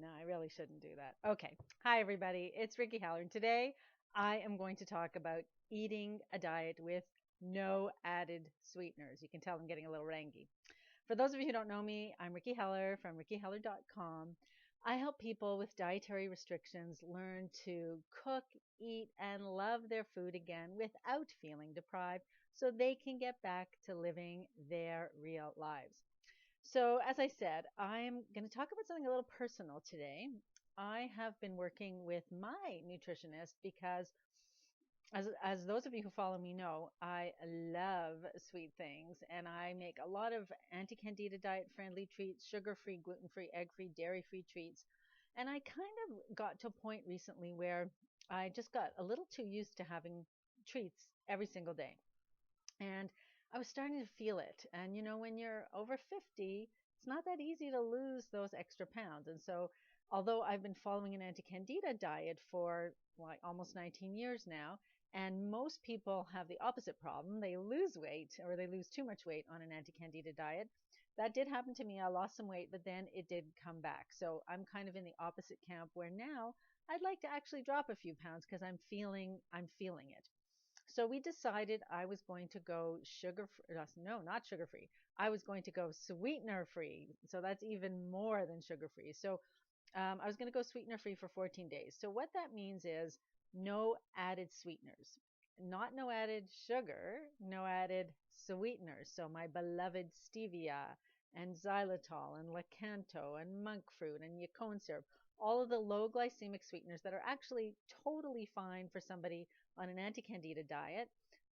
No, I really shouldn't do that. Okay. Hi, everybody. It's Ricky Haller. And today I am going to talk about eating a diet with no added sweeteners. You can tell I'm getting a little rangy. For those of you who don't know me, I'm Ricky Heller from rickyheller.com. I help people with dietary restrictions learn to cook, eat, and love their food again without feeling deprived so they can get back to living their real lives. So, as I said, I'm going to talk about something a little personal today. I have been working with my nutritionist because, as those of you who follow me know, I love sweet things and I make a lot of anti candida diet friendly treats, sugar free, gluten free, egg free, dairy free treats. And I kind of got to a point recently where I just got a little too used to having treats every single day. And I was starting to feel it. And when you're over 50, it's not that easy to lose those extra pounds. And so, although I've been following an anti candida diet for like almost 19 years now, and most people have the opposite problem, they lose weight or they lose too much weight on an anti candida diet. That did happen to me. I lost some weight, but then it did come back. So I'm kind of in the opposite camp where now I'd like to actually drop a few pounds because I'm feeling it. So we decided I was going to go sugar free. No, not sugar free. I was going to go sweetener free. So that's even more than sugar free. So I was going to go sweetener free for 14 days. So what that means is no added sweeteners, not no added sugar, no added sweeteners. So my beloved stevia and xylitol and lakanto and monk fruit and yacon syrup, all of the low glycemic sweeteners that are actually totally fine for somebody on an anti-candida diet.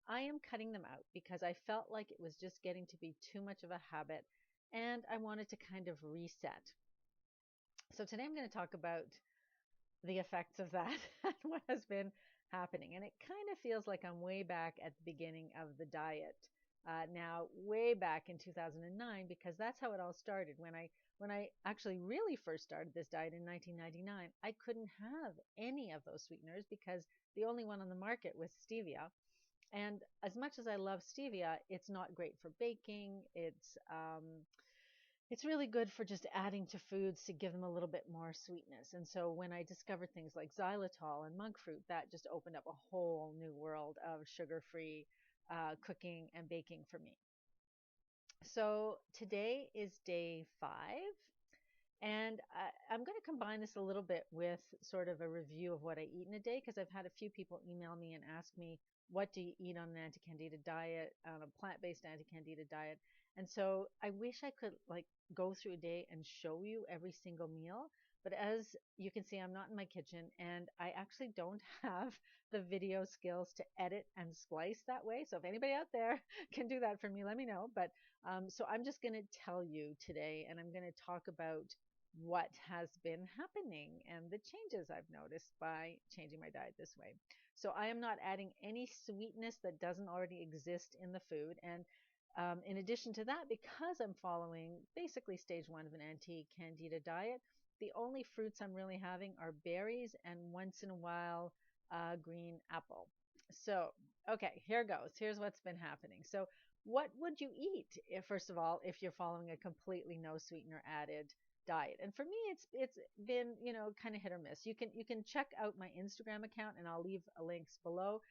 I am cutting them out because I felt like it was just getting to be too much of a habit and I wanted to kind of reset. So today I'm going to talk about the effects of that and what has been happening. And it kind of feels like I'm way back at the beginning of the diet. Now, way back in 2009, because that's how it all started. When I actually really first started this diet in 1999, I couldn't have any of those sweeteners because the only one on the market was stevia. And as much as I love stevia, it's not great for baking. It's really good for just adding to foods to give them a little bit more sweetness. And so when I discovered things like xylitol and monk fruit, that just opened up a whole new world of sugar-free cooking and baking for me. So today is day 5, and I'm going to combine this a little bit with sort of a review of what I eat in a day because I've had a few people email me and ask me, what do you eat on an anti-candida diet, on a plant-based anti-candida diet? And so I wish I could like go through a day and show you every single meal. But as you can see, I'm not in my kitchen and I actually don't have the video skills to edit and splice that way. So if anybody out there can do that for me, let me know. But so I'm just going to tell you today and I'm going to talk about what has been happening and the changes I've noticed by changing my diet this way. So I am not adding any sweetness that doesn't already exist in the food. And in addition to that, because I'm following basically stage 1 of an anti-candida diet, the only fruits I'm really having are berries and once in a while green apple. So, okay, here goes. Here's what's been happening. So, what would you eat if, first of all, if you're following a completely no sweetener added diet? And for me, it's been kind of hit or miss. You can check out my Instagram account, and I'll leave links below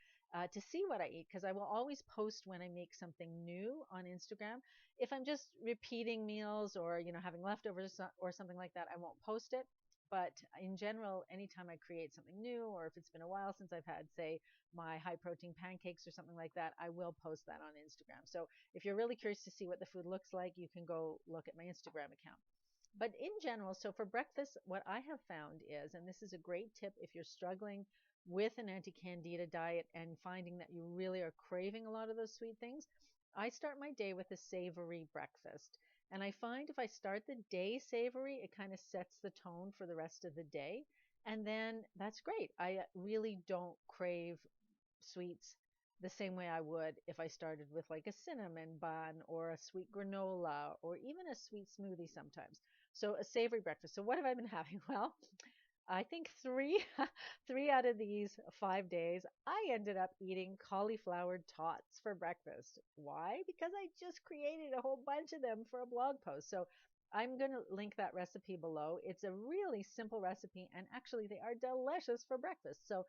to see what I eat because I will always post when I make something new on Instagram. If I'm just repeating meals or having leftovers or something like that, I won't post it. But in general, anytime I create something new, or if it's been a while since I've had, say, my high protein pancakes or something like that, I will post that on Instagram. So if you're really curious to see what the food looks like, you can go look at my Instagram account. But in general, so for breakfast, what I have found is, and this is a great tip if you're struggling with an anti-candida diet and finding that you really are craving a lot of those sweet things, I start my day with a savory breakfast. And I find if I start the day savory, it kind of sets the tone for the rest of the day. And then that's great. I really don't crave sweets the same way I would if I started with like a cinnamon bun or a sweet granola or even a sweet smoothie sometimes. So a savory breakfast. So what have I been having? Well, I think three, three out of these 5 days, I ended up eating cauliflower tots for breakfast. Why? Because I just created a whole bunch of them for a blog post. So I'm going to link that recipe below. It's a really simple recipe, and actually, they are delicious for breakfast. So,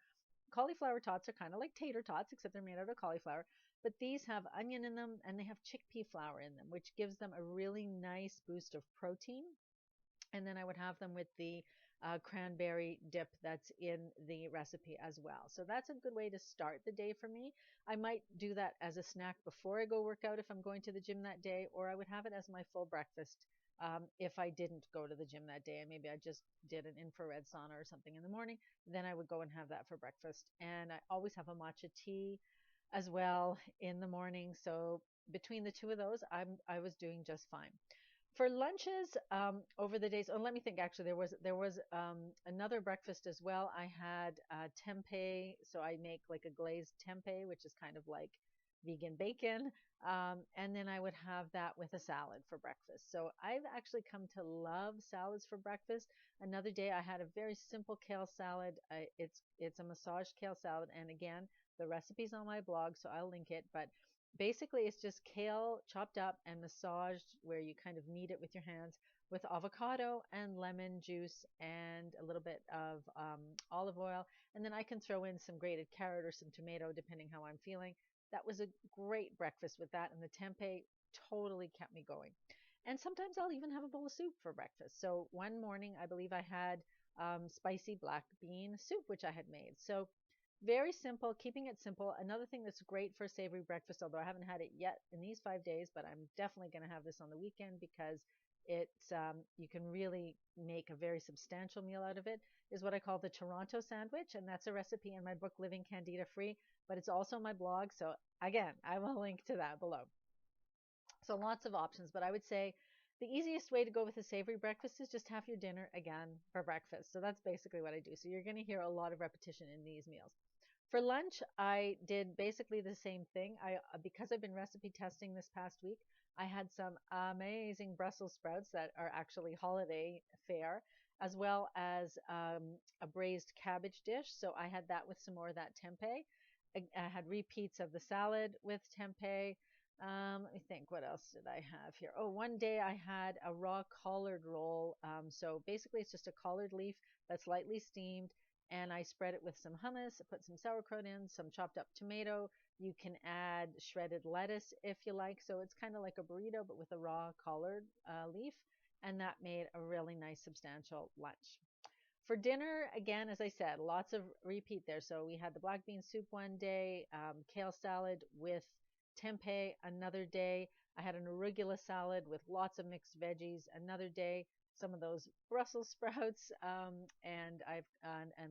cauliflower tots are kind of like tater tots, except they're made out of cauliflower. But these have onion in them, and they have chickpea flour in them, which gives them a really nice boost of protein. And then I would have them with the cranberry dip that's in the recipe as well. So that's a good way to start the day for me. I might do that as a snack before I go work out if I'm going to the gym that day, or I would have it as my full breakfast if I didn't go to the gym that day and maybe I just did an infrared sauna or something in the morning. Then I would go and have that for breakfast. And I always have a matcha tea as well in the morning. So between the two of those, I was doing just fine. For lunches over the days, oh, let me think. Actually, there was another breakfast as well. I had tempeh, so I make like a glazed tempeh, which is kind of like vegan bacon, and then I would have that with a salad for breakfast. So I've actually come to love salads for breakfast. Another day, I had a very simple kale salad. It's a massaged kale salad, and again, the recipe's on my blog, so I'll link it. But basically, it's just kale chopped up and massaged where you kind of knead it with your hands with avocado and lemon juice and a little bit of olive oil. And then I can throw in some grated carrot or some tomato, depending how I'm feeling. That was a great breakfast with that. And the tempeh totally kept me going. And sometimes I'll even have a bowl of soup for breakfast. So one morning, I believe I had spicy black bean soup, which I had made. So very simple, keeping it simple. Another thing that's great for a savory breakfast, although I haven't had it yet in these 5 days, but I'm definitely going to have this on the weekend because it's you can really make a very substantial meal out of it, is what I call the Toronto sandwich. And that's a recipe in my book, Living Candida Free, but it's also my blog. So again, I will link to that below. So lots of options, but I would say the easiest way to go with a savory breakfast is just have your dinner again for breakfast. So that's basically what I do. So you're going to hear a lot of repetition in these meals. For lunch, I did basically the same thing. Because I've been recipe testing this past week, I had some amazing Brussels sprouts that are actually holiday fare, as well as a braised cabbage dish. So I had that with some more of that tempeh. I had repeats of the salad with tempeh. Let me think, what else did I have here? Oh, one day I had a raw collard roll. So basically, it's just a collard leaf that's lightly steamed, and I spread it with some hummus, put some sauerkraut in, some chopped up tomato. You can add shredded lettuce if you like. So it's kind of like a burrito, but with a raw collard leaf. And that made a really nice, substantial lunch. For dinner, again, as I said, lots of repeat there. So we had the black bean soup one day, kale salad with tempeh another day. I had an arugula salad with lots of mixed veggies another day. Some of those Brussels sprouts and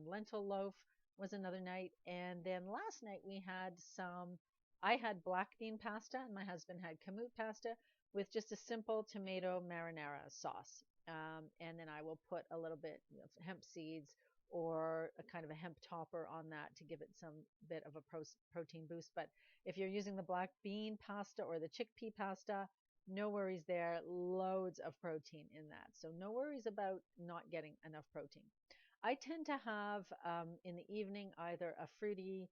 lentil loaf was another night. And then last night we had some. I had black bean pasta, and my husband had kamut pasta with just a simple tomato marinara sauce. And then I will put a little bit of hemp seeds or a kind of a hemp topper on that to give it some bit of a protein boost. But if you're using the black bean pasta or the chickpea pasta, no worries there. Loads of protein in that. So no worries about not getting enough protein. I tend to have in the evening either a fruity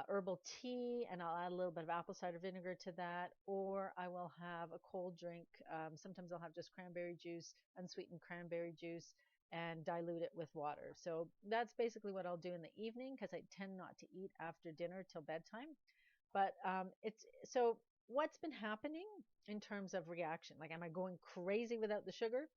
herbal tea, and I'll add a little bit of apple cider vinegar to that, or I will have a cold drink. Sometimes I'll have just cranberry juice, unsweetened cranberry juice, and dilute it with water. So that's basically what I'll do in the evening because I tend not to eat after dinner till bedtime. But it's so what's been happening in terms of reaction? Like, am I going crazy without the sugar?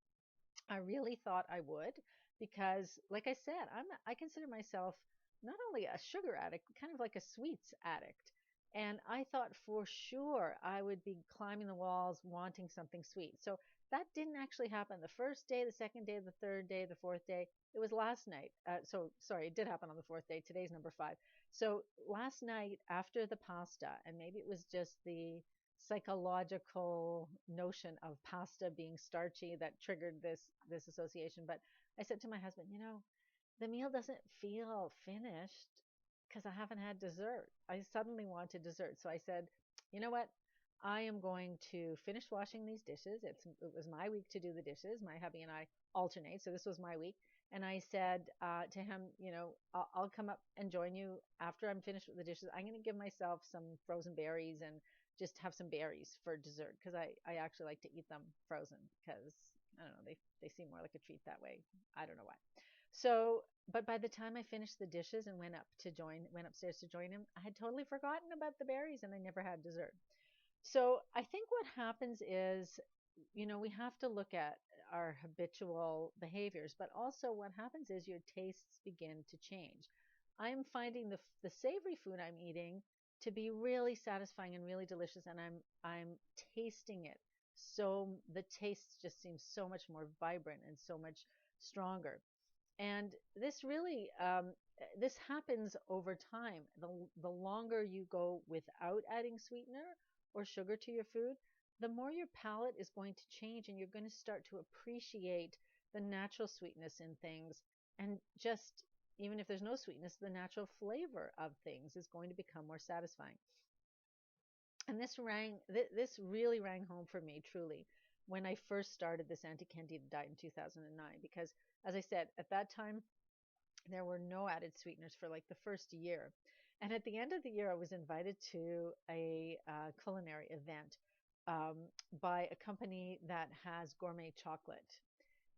I really thought I would because, like I said, I consider myself not only a sugar addict, but kind of like a sweets addict. And I thought for sure I would be climbing the walls wanting something sweet. So that didn't actually happen the first day, the second day, the third day, the fourth day. It was last night. So sorry, it did happen on the fourth day. Today's number 5. So last night after the pasta, and maybe it was just the psychological notion of pasta being starchy that triggered this association. But I said to my husband, the meal doesn't feel finished because I haven't had dessert. I suddenly wanted dessert. So I said, you know what? I am going to finish washing these dishes. It was my week to do the dishes. My hubby and I alternate. So this was my week. And I said to him, I'll come up and join you after I'm finished with the dishes. I'm going to give myself some frozen berries and just have some berries for dessert because I actually like to eat them frozen because I don't know, they seem more like a treat that way. I don't know why. So, but by the time I finished the dishes and went upstairs to join him, I had totally forgotten about the berries and I never had dessert. So I think what happens is, we have to look at our habitual behaviors, but also what happens is your tastes begin to change. I'm finding the savory food I'm eating to be really satisfying and really delicious, and I'm tasting it. So the taste just seems so much more vibrant and so much stronger. And this really this happens over time. The longer you go without adding sweetener or sugar to your food, the more your palate is going to change, and you're going to start to appreciate the natural sweetness in things. And just even if there's no sweetness, the natural flavor of things is going to become more satisfying. And this really rang home for me truly when I first started this anti-candida diet in 2009, because as I said, at that time there were no added sweeteners for like the first year. And at the end of the year, I was invited to a culinary event um, by a company that has gourmet chocolate.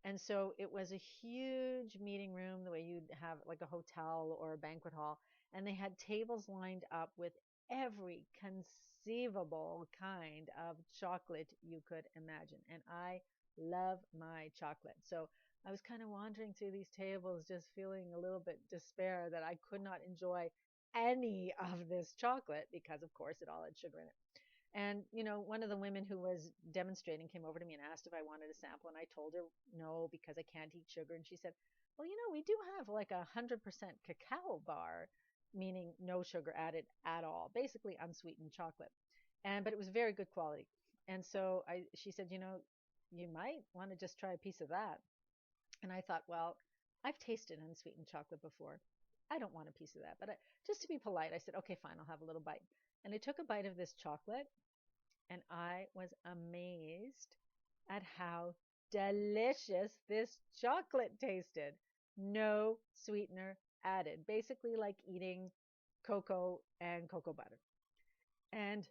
And so it was a huge meeting room, the way you'd have like a hotel or a banquet hall. And they had tables lined up with every conceivable kind of chocolate you could imagine. And I love my chocolate. So I was kind of wandering through these tables, just feeling a little bit despair that I could not enjoy any of this chocolate because, of course, it all had sugar in it. And, one of the women who was demonstrating came over to me and asked if I wanted a sample. And I told her no, because I can't eat sugar. And she said, well, we do have like 100% cacao bar, meaning no sugar added at all, basically unsweetened chocolate. But it was very good quality. And so she said, you might want to just try a piece of that. And I thought, well, I've tasted unsweetened chocolate before. I don't want a piece of that. But just to be polite, I said, okay, fine, I'll have a little bite. And I took a bite of this chocolate, and I was amazed at how delicious this chocolate tasted. No sweetener added, basically like eating cocoa and cocoa butter. And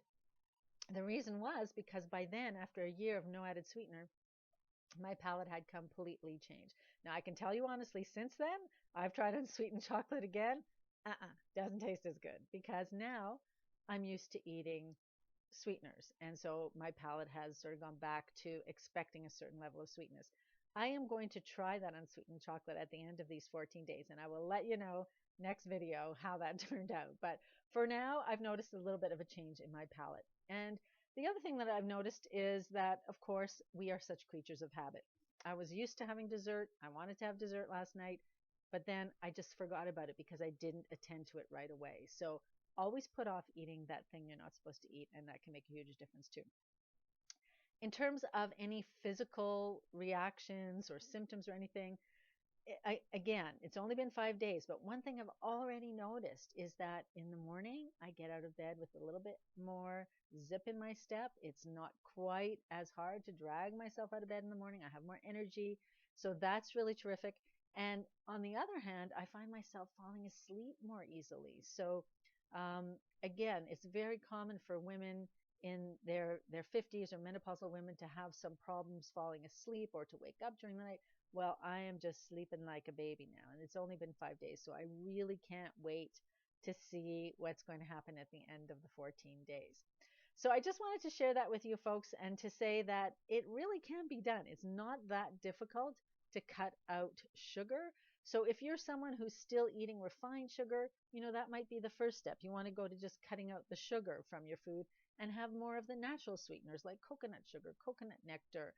the reason was because by then, after a year of no added sweetener, my palate had completely changed. Now, I can tell you honestly, since then, I've tried unsweetened chocolate again. Doesn't taste as good because now I'm used to eating sweeteners. And so my palate has sort of gone back to expecting a certain level of sweetness. I am going to try that unsweetened chocolate at the end of these 14 days, and I will let you know next video how that turned out. But for now, I've noticed a little bit of a change in my palate. And the other thing that I've noticed is that, of course, we are such creatures of habit. I was used to having dessert. I wanted to have dessert last night, but then I just forgot about it because I didn't attend to it right away. So always put off eating that thing you're not supposed to eat, and that can make a huge difference too. In terms of any physical reactions or symptoms or anything, again, it's only been 5 days, but one thing I've already noticed is that in the morning, I get out of bed with a little bit more zip in my step. It's not quite as hard to drag myself out of bed in the morning. I have more energy. So that's really terrific. And on the other hand, I find myself falling asleep more easily. So again, it's very common for women in their 50s or menopausal women to have some problems falling asleep or to wake up during the night. Well, I am just sleeping like a baby now, and it's only been 5 days, so I really can't wait to see what's going to happen at the end of the 14 days. So I just wanted to share that with you folks and to say that it really can be done. It's not that difficult to cut out sugar. So if you're someone who's still eating refined sugar, that might be the first step. You want to go to just cutting out the sugar from your food and have more of the natural sweeteners like coconut sugar, coconut nectar.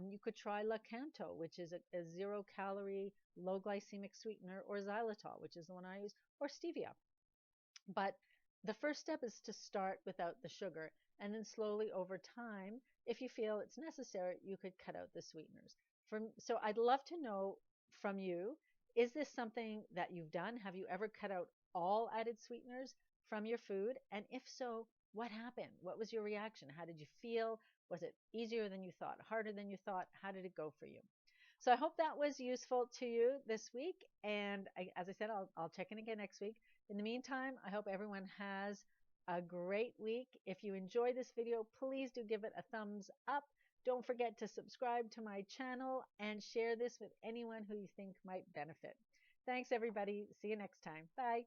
You could try Lakanto, which is a 0-calorie, low glycemic sweetener, or xylitol, which is the one I use, or stevia. But the first step is to start without the sugar, and then slowly over time, if you feel it's necessary, you could cut out the sweeteners. So I'd love to know from you, is this something that you've done? Have you ever cut out all added sweeteners from your food? And if so, what happened? What was your reaction? How did you feel? Was it easier than you thought? Harder than you thought? How did it go for you? So I hope that was useful to you this week. And as I said, I'll check in again next week. In the meantime, I hope everyone has a great week. If you enjoyed this video, please do give it a thumbs up. Don't forget to subscribe to my channel and share this with anyone who you think might benefit. Thanks, everybody. See you next time. Bye.